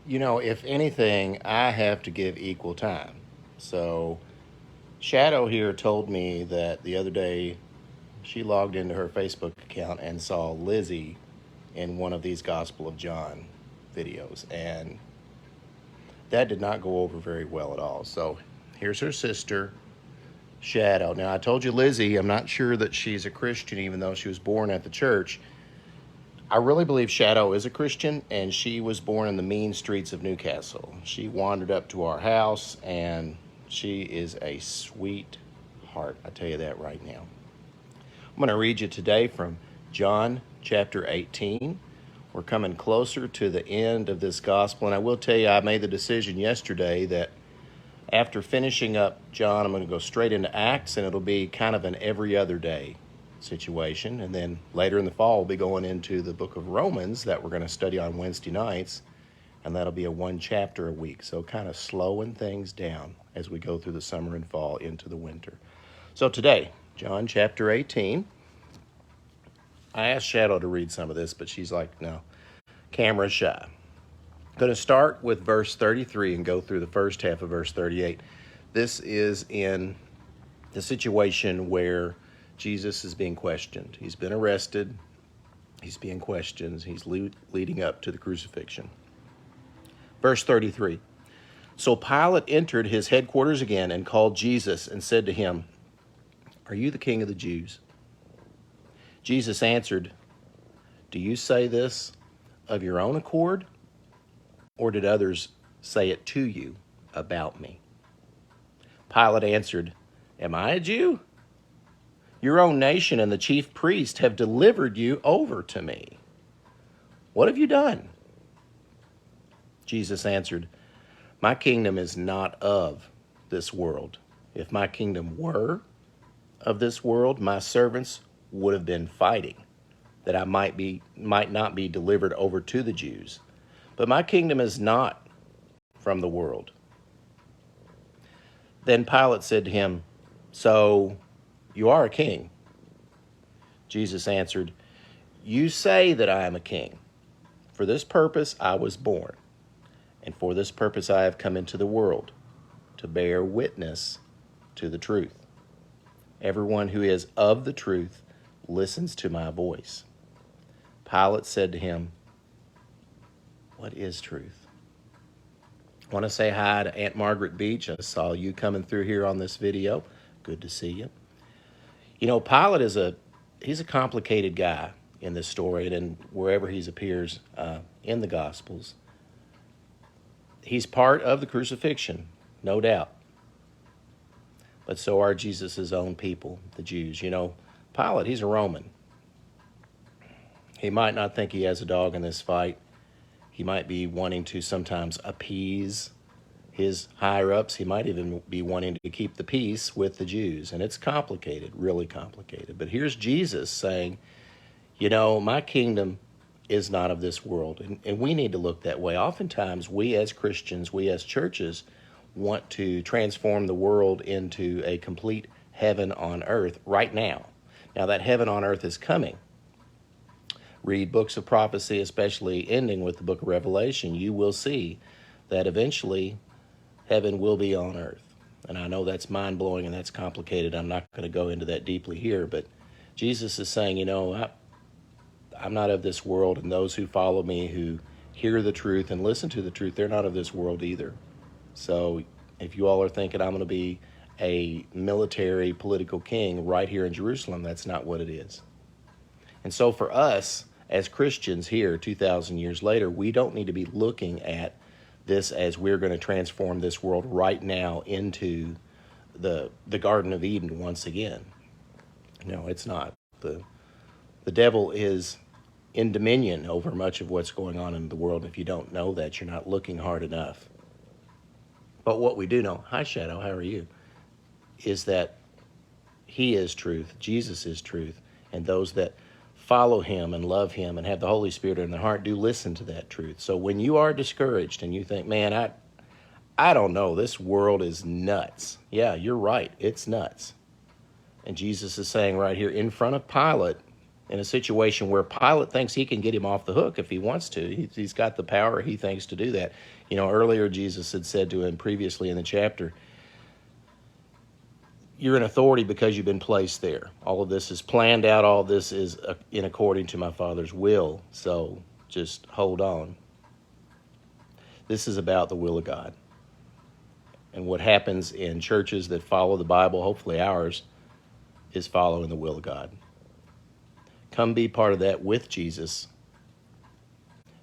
If anything, I have to give equal time. So, Shadow here told me that the other day she logged into her Facebook account and saw Lizzie in one of these Gospel of John videos. And that did not go over very well at all. So, here's her sister, Shadow. Now, I told you Lizzie, I'm not sure that she's a Christian, even though she was born at the church. I really believe Shadow is a Christian, and she was born in the mean streets of Newcastle. She wandered up to our house, and she is a sweetheart. I tell you that right now. I'm going to read you today from John chapter 18. We're coming closer to the end of this gospel, and I will tell you, I made the decision yesterday that after finishing up John, I'm going to go straight into Acts, and it'll be kind of an every other day situation. And then later in the fall, we'll be going into the book of Romans that we're going to study on Wednesday nights, and that'll be a one chapter a week. So kind of slowing things down as we go through the summer and fall into the winter. So today, John chapter 18. I asked Shadow to read some of this, but she's like, no, camera shy. I'm going to start with verse 33 and go through the first half of verse 38. This is in the situation where Jesus is being questioned. He's been arrested. He's being questioned. He's leading up to the crucifixion. Verse 33. So Pilate entered his headquarters again and called Jesus and said to him, "Are you the king of the Jews?" Jesus answered, "Do you say this of your own accord, or did others say it to you about me?" Pilate answered, "Am I a Jew? Your own nation and the chief priest have delivered you over to me. What have you done?" Jesus answered, "My kingdom is not of this world. If my kingdom were of this world, my servants would have been fighting, that I might not be delivered over to the Jews. But my kingdom is not from the world." Then Pilate said to him, "So you are a king?" Jesus answered, "You say that I am a king. For this purpose I was born, and for this purpose I have come into the world, to bear witness to the truth. Everyone who is of the truth listens to my voice." Pilate said to him, "What is truth?" I want to say hi to Aunt Margaret Beach. I saw you coming through here on this video. Good to see you. Pilate he's a complicated guy in this story, and wherever he appears in the Gospels. He's part of the crucifixion, no doubt. But so are Jesus' own people, the Jews. Pilate, he's a Roman. He might not think he has a dog in this fight. He might be wanting to sometimes appease his higher-ups. He might even be wanting to keep the peace with the Jews. And it's complicated, really complicated. But here's Jesus saying, my kingdom is not of this world. And we need to look that way. Oftentimes, we as Christians, we as churches, want to transform the world into a complete heaven on earth right now. Now, that heaven on earth is coming. Read books of prophecy, especially ending with the book of Revelation. You will see that eventually heaven will be on earth. And I know that's mind-blowing and that's complicated. I'm not going to go into that deeply here, but Jesus is saying, I'm not of this world, and those who follow me, who hear the truth and listen to the truth, they're not of this world either. So if you all are thinking I'm going to be a military political king right here in Jerusalem, that's not what it is. And so for us as Christians here 2,000 years later, we don't need to be looking at this as we're going to transform this world right now into the Garden of Eden once again. No, it's not. The devil is in dominion over much of what's going on in the world. If you don't know that, you're not looking hard enough. But what we do know, hi Shadow, how are you, is that he is truth, Jesus is truth, and those that follow him and love him and have the Holy Spirit in their heart do listen to that truth. So when you are discouraged and you think, man, I don't know, this world is nuts. Yeah, you're right, it's nuts. And Jesus is saying right here in front of Pilate, in a situation where Pilate thinks he can get him off the hook if he wants to. He's got the power, he thinks, to do that. You know, earlier Jesus had said to him previously in the chapter, you're in authority because you've been placed there. All of this is planned out. All of this is in according to my Father's will. So just hold on. This is about the will of God. And what happens in churches that follow the Bible, hopefully ours, is following the will of God. Come be part of that with Jesus.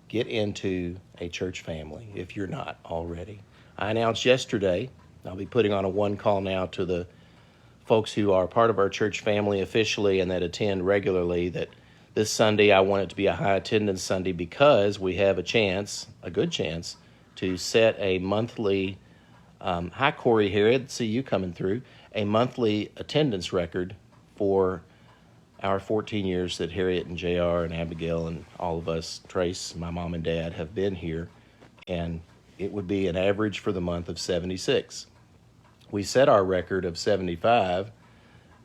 Get into a church family if you're not already. I announced yesterday, I'll be putting on a one call now to the folks who are part of our church family officially and that attend regularly, that this Sunday I want it to be a high attendance Sunday because we have a chance, a good chance, to set a monthly, hi Corey Herod, see you coming through, a monthly attendance record for our 14 years that Harriet and JR and Abigail and all of us, Trace, my mom and dad, have been here. And it would be an average for the month of 76. We set our record of 75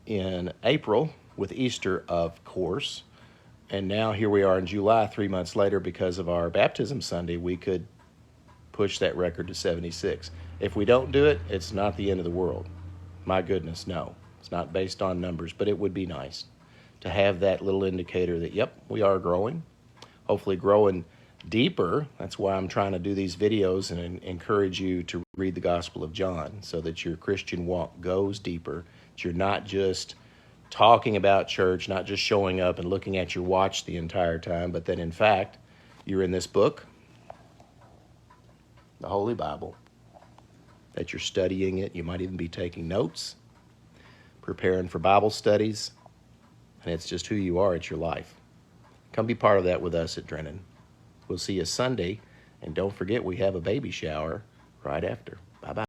in April with Easter, of course. And now here we are in July, 3 months later, because of our baptism Sunday, we could push that record to 76. If we don't do it, it's not the end of the world. My goodness, no. It's not based on numbers, but it would be nice to have that little indicator that, yep, we are growing, hopefully growing deeper. That's why I'm trying to do these videos and encourage you to read the Gospel of John so that your Christian walk goes deeper, that you're not just talking about church, not just showing up and looking at your watch the entire time, but that in fact, you're in this book, the Holy Bible, that you're studying it. You might even be taking notes, preparing for Bible studies, and it's just who you are. It's your life. Come be part of that with us at Drennon. We'll see you Sunday, and don't forget we have a baby shower right after. Bye-bye.